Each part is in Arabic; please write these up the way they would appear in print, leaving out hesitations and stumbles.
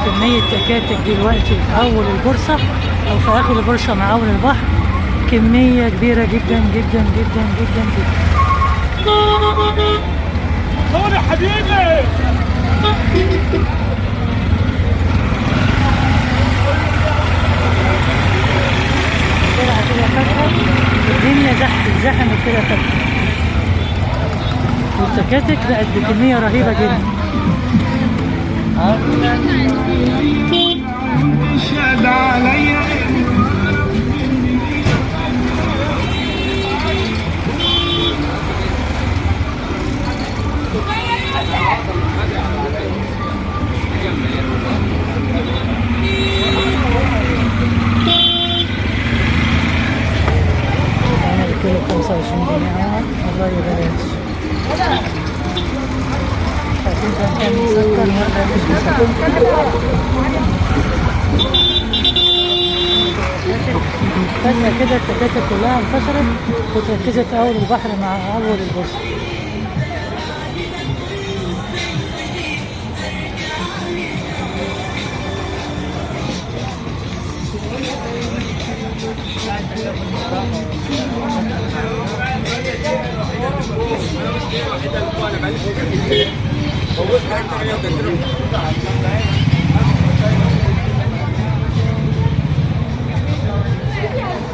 كمية تكاتك دلوقتي في أول البورصة أو في آخر البورصة مع أول البحر، كمية كبيرة جدا جدا جدا جدا جدا. صور يا حبيبي. كده فجأة الدنيا زحمت كده فجأة، والتكاتك بقت بكمية رهيبة جدا. شاد عليا كيلو 25 جنيه والله ببلاش. عشان كان مسكر مرة مش مسكر. فجأة كده التكاتك كلها انتشرت وتركزت في أول البحر مع أول البورصة.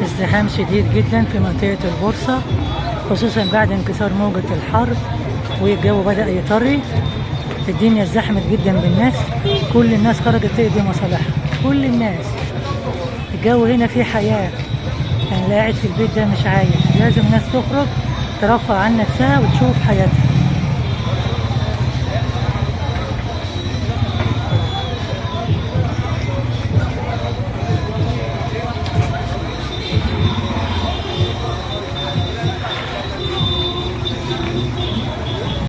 ازدحام شديد جدا في منطقة البورصة، خصوصا بعد انكسار موجة الحر والجو بدأ يطري. الدنيا ازدحمت جدا بالناس، كل الناس خرجت تقضي مصالحها، كل الناس. الجو هنا فيه حياة، يعني اللي قاعد في البيت ده مش عايش، لازم الناس تخرج ترفع عن نفسها وتشوف حياتها.